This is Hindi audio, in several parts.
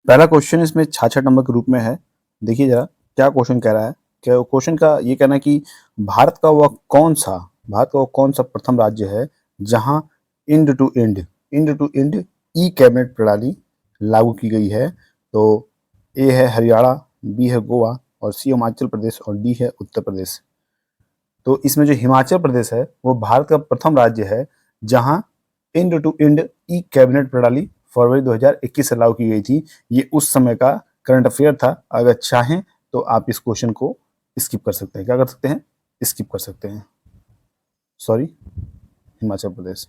पहला क्वेश्चन इसमें 66 नंबर के रूप में है। देखिए जरा क्या क्वेश्चन कह रहा है। क्या क्वेश्चन का ये कहना है कि भारत का वह कौन सा प्रथम राज्य है जहां end to end e cabinet प्रणाली लागू की गई है। तो ए है हरियाणा, बी है गोवा और सी हिमाचल प्रदेश और डी है उत्तर प्रदेश। तो इसमें जो हिमाचल प्रदेश है वो भारत का प्रथम राज्य है जहां end to end e cabinet प्रणाली फरवरी 2021 से लागू की गई थी। ये उस समय का करंट अफेयर था। अगर चाहें तो आप इस क्वेश्चन को स्किप कर सकते हैं। क्या कर सकते हैं? स्किप कर सकते हैं। सॉरी, हिमाचल प्रदेश।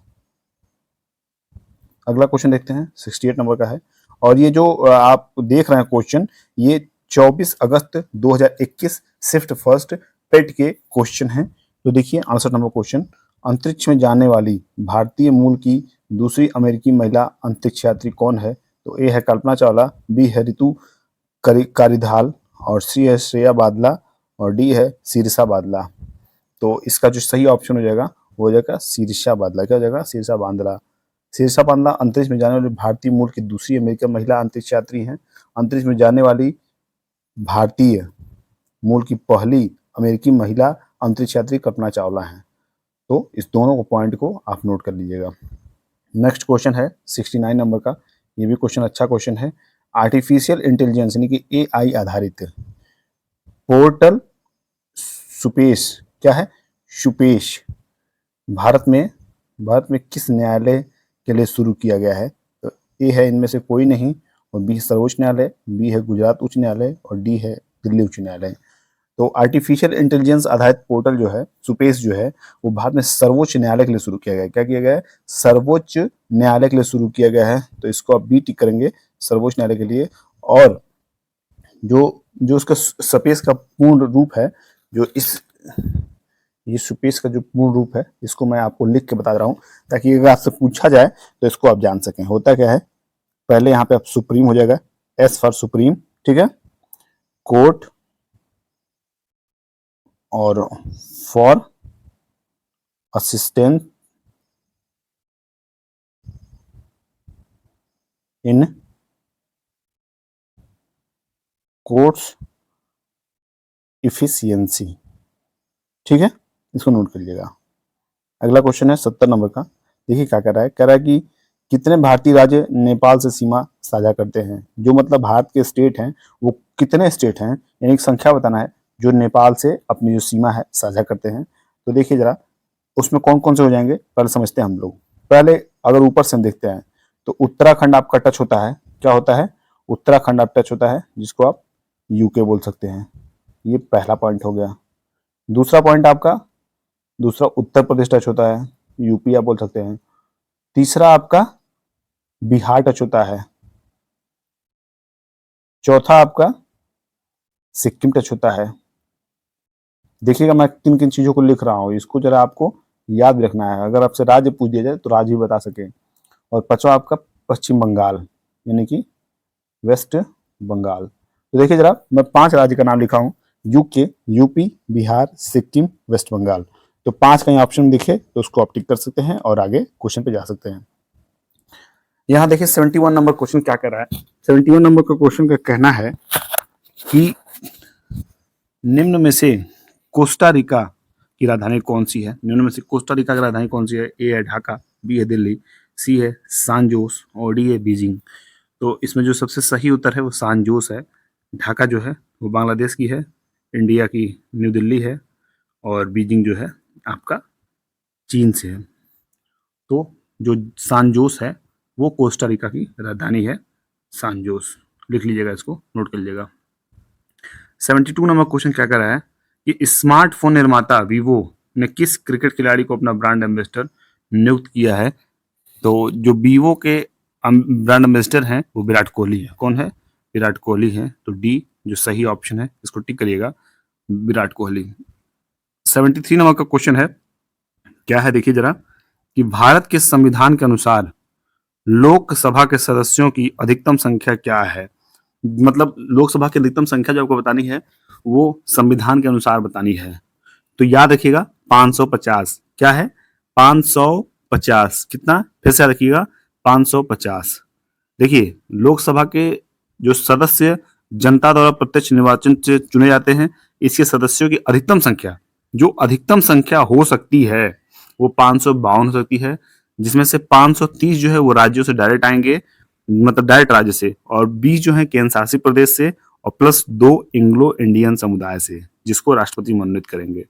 अगला क्वेश्चन देखते हैं, 68 नंबर का है और ये जो आप देख रहे हैं क्वेश्चन, ये 24 अगस्त 2021 शिफ्ट फर्स्ट पेट के क्वेश्चन हैं। तो देखिए 68 नंबर क्वेश्चन, अंतरिक्ष में जाने वाली भारतीय मूल की दूसरी अमेरिकी महिला अंतरिक्ष यात्री कौन है? तो ए है कल्पना चावला, बी है रितु कारिधाल और सी है श्रेया बादला और डी है शीर्षा बादला। तो इसका जो सही ऑप्शन हो जाएगा वो हो जाएगा शीर्षा बादला। क्या हो जाएगा? शीर्षा बांदला। शीर्षा बांदला अंतरिक्ष में जाने वाली भारतीय मूल की दूसरी अमेरिकन महिला अंतरिक्ष यात्री हैं। अंतरिक्ष में जाने वाली भारतीय मूल की पहली अमेरिकी महिला अंतरिक्ष यात्री कल्पना चावला हैं। तो इस दोनों को पॉइंट को आप नोट कर लीजिएगा। नेक्स्ट क्वेश्चन है 69 नंबर का। ये भी क्वेश्चन अच्छा क्वेश्चन है। आर्टिफिशियल इंटेलिजेंस यानी कि एआई आधारित पोर्टल सुपेश, क्या है? सुपेश भारत में किस न्यायालय के लिए शुरू किया गया है? तो ए है इनमें से कोई नहीं और बी सर्वोच्च न्यायालय, बी है गुजरात उच्च न्यायालय और डी है दिल्ली उच्च न्यायालय। तो आर्टिफिशियल इंटेलिजेंस आधारित पोर्टल जो है सुपेश जो है वो भारत में सर्वोच्च न्यायालय के लिए शुरू किया गया है। क्या किया गया है? सर्वोच्च न्यायालय के लिए शुरू किया गया है। तो इसको आप बी टिक करेंगे सर्वोच्च न्यायालय के लिए। और जो उसका सुपेश का पूर्ण रूप है, जो ये सुपेश का जो पूर्ण रूप है इसको मैं आपको लिख के बता रहा हूँ ताकि अगर आपसे पूछा जाए तो इसको आप जान सकें। होता क्या है, पहले यहाँ पे आप सुप्रीम हो जाएगा, एस फॉर सुप्रीम, ठीक है, कोर्ट और for assistant in courts efficiency, ठीक है, इसको नोट कर लीजिएगा। अगला क्वेश्चन है 70 नंबर का। देखिए क्या कह रहा है। कह रहा है कि कितने भारतीय राज्य नेपाल से सीमा साझा करते हैं? जो मतलब भारत के स्टेट हैं वो कितने स्टेट हैं, यानी एक संख्या बताना है जो नेपाल से अपनी जो सीमा है साझा करते हैं। तो देखिए जरा उसमें कौन कौन से हो जाएंगे पहले समझते हैं हम लोग। पहले अगर ऊपर से हम देखते हैं तो उत्तराखंड आपका टच होता है। क्या होता है? उत्तराखंड आप टच होता है, जिसको आप यूके बोल सकते हैं। ये पहला पॉइंट हो गया। दूसरा उत्तर प्रदेश टच होता है, यूपी आप बोल सकते हैं। तीसरा आपका बिहार टच होता है। चौथा आपका सिक्किम टच होता है। देखिएगा मैं किन किन चीजों को लिख रहा हूँ, इसको जरा आपको याद रखना है। अगर आपसे राज्य पूछ दिया जाए तो राज्य भी बता सके। और पांचवा आपका पश्चिम बंगाल यानी कि वेस्ट बंगाल। तो देखिए जरा मैं 5 राज्य का नाम लिखा हूँ, UK, UP, Bihar, Sikkim, West Bengal. तो 5 कहीं ऑप्शन दिखे तो उसको आप टिक कर सकते हैं और आगे क्वेश्चन पे जा सकते हैं। यहाँ देखिए 71 नंबर क्वेश्चन क्या कह रहा है। 71 नंबर का क्वेश्चन का कहना है कि निम्न में से कोस्टा रिका की राजधानी कौन सी है? निम्न में से कोस्टा रिका की राजधानी कौन सी है? ए है ढाका, बी है दिल्ली, सी है सान जोस और डी है बीजिंग। तो इसमें जो सबसे सही उत्तर है वो सान जोस है। ढाका जो है वो बांग्लादेश की है, इंडिया की न्यू दिल्ली है और बीजिंग जो है आपका चीन से है। तो जो सान जोस है वो कोस्टा रिका की राजधानी है, सान जोस। लिख लीजिएगा, इसको नोट कर लीजिएगा। 72 नंबर क्वेश्चन क्या कर रहा है कि स्मार्टफोन निर्माता वीवो ने किस क्रिकेट खिलाड़ी को अपना ब्रांड एम्बेसडर नियुक्त किया है? तो जो वीवो के ब्रांड एम्बेसडर हैं वो विराट कोहली है। कौन है? विराट कोहली है। तो डी जो सही ऑप्शन है इसको टिक करिएगा, विराट कोहली। 73 नंबर का क्वेश्चन है, क्या है देखिए जरा, कि भारत के संविधान के अनुसार लोकसभा के सदस्यों की अधिकतम संख्या क्या है? मतलब लोकसभा की अधिकतम संख्या जो आपको बतानी है वो संविधान के अनुसार बतानी है। तो याद रखिएगा 550। क्या है? 550। कितना? फिर से रखिएगा 550। देखिए लोकसभा के जो सदस्य जनता द्वारा प्रत्यक्ष निर्वाचन से चुने जाते हैं, इसके सदस्यों की अधिकतम संख्या, जो अधिकतम संख्या हो सकती है वो 552 हो सकती है, जिसमें से 530 जो है वो राज्यों से डायरेक्ट आएंगे, मतलब डायरेक्ट राज्य से, और 20 जो है केंद्र शासित प्रदेश से, और प्लस 2 एंग्लो इंडियन समुदाय से, जिसको राष्ट्रपति मनोनीत करेंगे।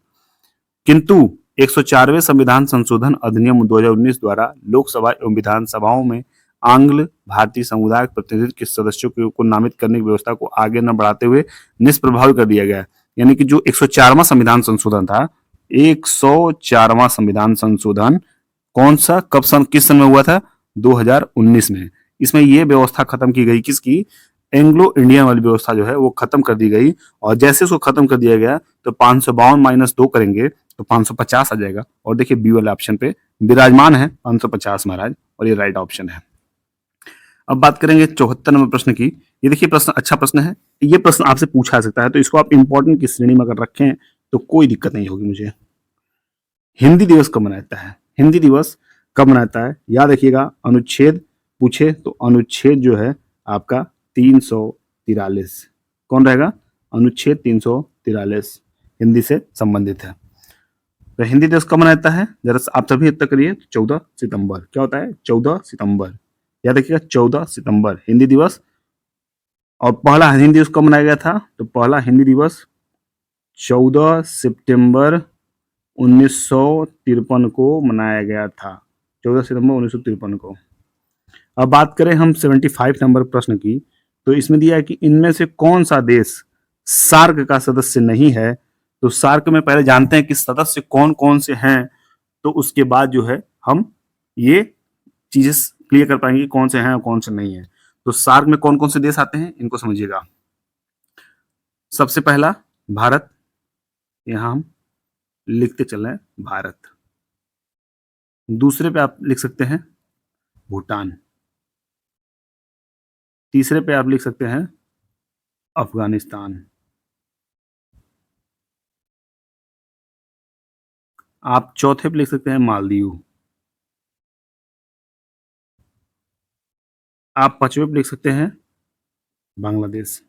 किंतु 104वें संविधान संशोधन अधिनियम 2019 द्वारा लोकसभा एवं विधानसभाओं में आंग्ल भारतीय समुदाय के प्रतिनिधित्व के सदस्यों को नामित करने की व्यवस्था को आगे न बढ़ाते हुए निष्प्रभावी कर दिया गया। यानी कि जो 104वां संविधान संशोधन था, 104वां संविधान संशोधन कौन सा, कब सन, किस सन में हुआ था? 2019 में। इसमें यह व्यवस्था खत्म की गई, किसकी? एंग्लो इंडियन वाली व्यवस्था जो है वो खत्म कर दी गई, और जैसे उसको खत्म कर दिया गया तो 552 - 2 करेंगे तो 550 आ जाएगा, और देखिए बी वाले ऑप्शन पे विराजमान है 550 महाराज, और ये राइट ऑप्शन है। अब बात करेंगे 74 नंबर प्रश्न की। ये देखिए प्रश्न अच्छा प्रश्न है, ये प्रश्न आपसे पूछा जा सकता है, तो इसको आप इंपॉर्टेंट की श्रेणी में अगर रखें तो कोई दिक्कत नहीं होगी मुझे। हिंदी दिवस कब मनाता है? हिंदी दिवस कब मनाता है? याद रखिएगा, अनुच्छेद पूछे तो अनुच्छेद जो है आपका 343 कौन रहेगा? अनुच्छेद 343 हिंदी से संबंधित है। तो हिंदी दिवस कब मनाता है? जरा आप सभी उत्तर करिए। 14 सितंबर। क्या होता है? 14 सितंबर। याद रखिएगा 14 सितंबर हिंदी दिवस। और पहला हिंदी दिवस कब मनाया गया था? तो पहला हिंदी दिवस 14 सितंबर 1953 को मनाया गया था। 14 सितंबर 1953 को। अब बात करें हम 75 नंबर प्रश्न की, तो इसमें दिया है कि इनमें से कौन सा देश सार्क का सदस्य नहीं है। तो सार्क में पहले जानते हैं कि सदस्य कौन कौन से हैं, तो उसके बाद जो है हम ये चीजें क्लियर कर पाएंगे कौन से हैं और कौन से नहीं है। तो सार्क में कौन कौन से देश आते हैं, इनको समझिएगा। सबसे पहला भारत, यहां हम लिखते चल रहे हैं भारत। दूसरे पे आप लिख सकते हैं भूटान। तीसरे पे आप लिख सकते हैं अफगानिस्तान। आप चौथे पे लिख सकते हैं मालदीव। आप पांचवे पे लिख सकते हैं बांग्लादेश।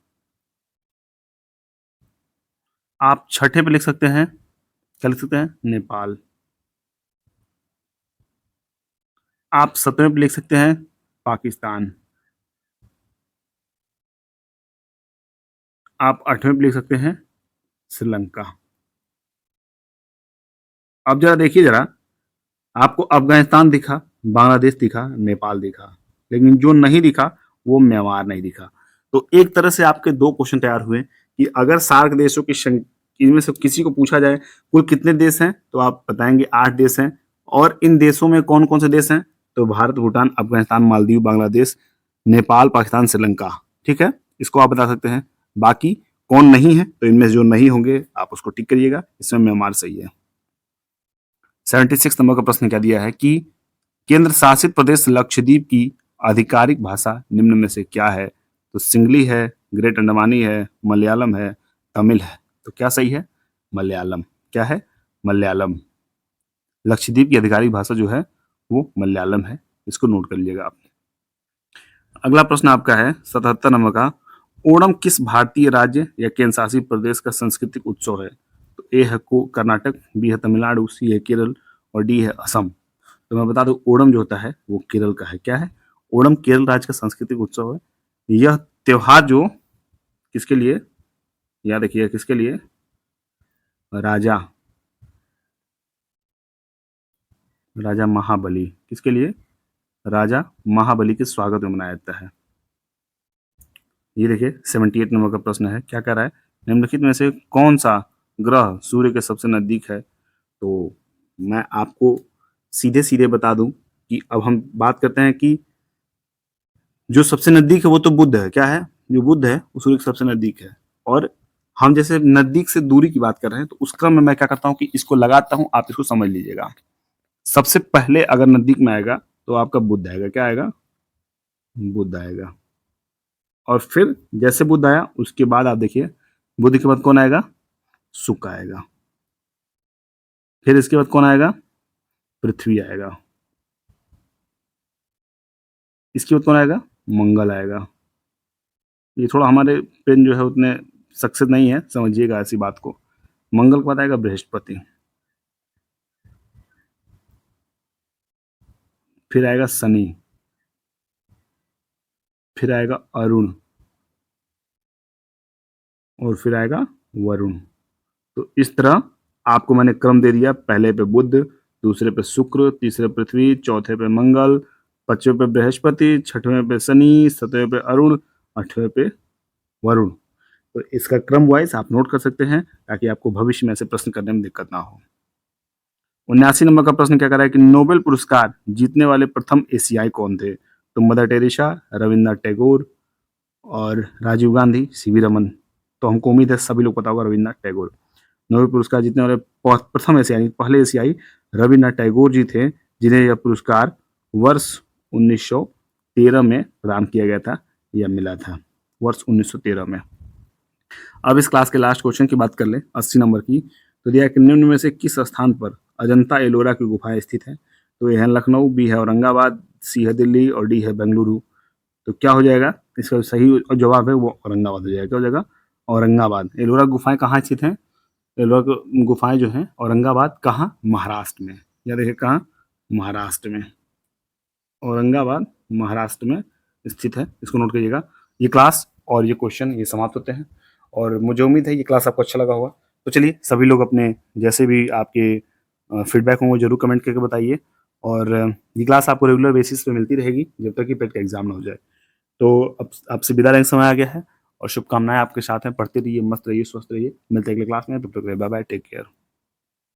आप छठे पे लिख सकते हैं, क्या लिख सकते हैं? नेपाल। आप सत्रहवें पे लिख सकते हैं पाकिस्तान। आप आठवें पे लिख सकते हैं श्रीलंका। अब जरा देखिए, जरा आपको अफगानिस्तान दिखा, बांग्लादेश दिखा, नेपाल दिखा, लेकिन जो नहीं दिखा वो म्यांमार नहीं दिखा। तो एक तरह से आपके दो क्वेश्चन तैयार हुए कि अगर सार्क देशों की इनमें से किसी को पूछा जाए कुल कितने देश हैं, तो आप बताएंगे 8 देश हैं। और इन देशों में कौन कौन से देश हैं? तो भारत, भूटान, अफगानिस्तान, मालदीव, बांग्लादेश, नेपाल, पाकिस्तान, श्रीलंका। ठीक है, इसको आप बता सकते हैं। बाकी कौन नहीं है, तो इनमें जो नहीं होंगे आप उसको टिक करिएगा, इसमें म्यांमार सही है। 76 नंबर का प्रश्न क्या दिया है कि केंद्र शासित प्रदेश लक्षद्वीप की आधिकारिक भाषा निम्न में से क्या है? तो सिंगली है, ग्रेट अंडमानी है, मलयालम है, तमिल है। तो क्या सही है? मलयालम। क्या है? मलयालम। लक्षद्वीप की आधिकारिक भाषा जो है वो मलयालम है, इसको नोट कर लीजिएगा आप। अगला प्रश्न आपका है 77 नंबर का, ओणम किस भारतीय राज्य या केंद्र शासित प्रदेश का सांस्कृतिक उत्सव है? तो ए है कर्नाटक, बी है तमिलनाडु, सी है केरल, और डी है असम। तो मैं बता दूं, ओणम जो होता है वो केरल का है। क्या है? ओणम केरल राज्य का सांस्कृतिक उत्सव है। यह त्योहार जो किसके लिए, याद रखिए किसके लिए? राजा राजा महाबली। किसके लिए? राजा महाबली के स्वागत में मनाया जाता है। ये देखिए 78 नंबर का प्रश्न है, क्या कह रहा है? निम्नलिखित में से कौन सा ग्रह सूर्य के सबसे नजदीक है? तो मैं आपको सीधे सीधे बता दूं कि अब हम बात करते हैं कि जो सबसे नजदीक है वो तो बुध है। क्या है? जो बुध है वो सूर्य के सबसे नजदीक है। और हम जैसे नजदीक से दूरी की बात कर रहे हैं, तो उस क्रम में मैं क्या करता हूं कि इसको लगाता हूं, आप इसको समझ लीजिएगा। सबसे पहले अगर नजदीक में आएगा तो आपका बुध आएगा। क्या आएगा? बुध आएगा। और फिर जैसे बुध आया उसके बाद आप देखिए, बुध के बाद कौन आएगा? शुक्र आएगा। फिर इसके बाद कौन आएगा? पृथ्वी आएगा। इसके बाद कौन आएगा? मंगल आएगा। ये थोड़ा हमारे पेन जो है उतने सक्सेस नहीं है, समझिएगा ऐसी बात को। मंगल के बाद आएगा बृहस्पति, फिर आएगा शनि, फिर आएगा अरुण और फिर आएगा वरुण। तो इस तरह आपको मैंने क्रम दे दिया, पहले पे बुध, दूसरे पे शुक्र, तीसरे पृथ्वी, चौथे पे मंगल, पांचवें पे बृहस्पति, छठवें पे शनि, सातवें पे अरुण, आठवें पे वरुण। तो इसका क्रम वाइज आप नोट कर सकते हैं ताकि आपको भविष्य में ऐसे प्रश्न करने में दिक्कत ना हो। 79 नंबर का प्रश्न क्या कर रहा है कि नोबेल पुरस्कार जीतने वाले प्रथम एशियाई कौन थे? तो मदर टेरेसा, रविन्द्रनाथ टैगोर और राजीव गांधी, सीवी रमन। तो हमको उम्मीद है सभी लोग पता होगा रविन्द्रनाथ टैगोर। नोबेल पुरस्कार जीतने वाले प्रथम एशियाई, पहले एशियाई रविन्द्रनाथ टैगोर जी थे, जिन्हें यह पुरस्कार वर्ष 1913 में प्रदान किया गया था या मिला था, वर्ष 1913 में। अब इस क्लास के लास्ट क्वेश्चन की बात कर ले, 80 नंबर की। तो दिया कि निम्न में से किस स्थान पर अजंता एलोरा की गुफाएं स्थित है? तो ए है लखनऊ, बी है औरंगाबाद, सी है दिल्ली और डी है बेंगलुरु। तो क्या हो जाएगा? इसका सही जवाब है वो औरंगाबाद हो जाएगा। क्या हो जाएगा? औरंगाबाद। एलोरा गुफाएं कहाँ स्थित हैं? एलोरा गुफाएं जो हैं औरंगाबाद, कहाँ? महाराष्ट्र में। या देखिए कहाँ? महाराष्ट्र में। औरंगाबाद महाराष्ट्र में स्थित है, इसको नोट करिएगा। ये क्लास और ये क्वेश्चन ये समाप्त होते हैं और मुझे उम्मीद है ये क्लास आपको अच्छा लगा होगा। तो चलिए सभी लोग अपने जैसे भी आपके फीडबैक होंगे जरूर कमेंट करके बताइए और ये क्लास आपको रेगुलर बेसिस पे मिलती रहेगी जब तक कि पेट का एग्जाम ना हो जाए। तो अब आपसे विदा लेने का समय आ गया है और शुभकामनाएं आपके साथ हैं। पढ़ते रहिए, मस्त रहिए, स्वस्थ रहिए। मिलते हैं अगले क्लास में, तब तक बाय बाय, टेक केयर।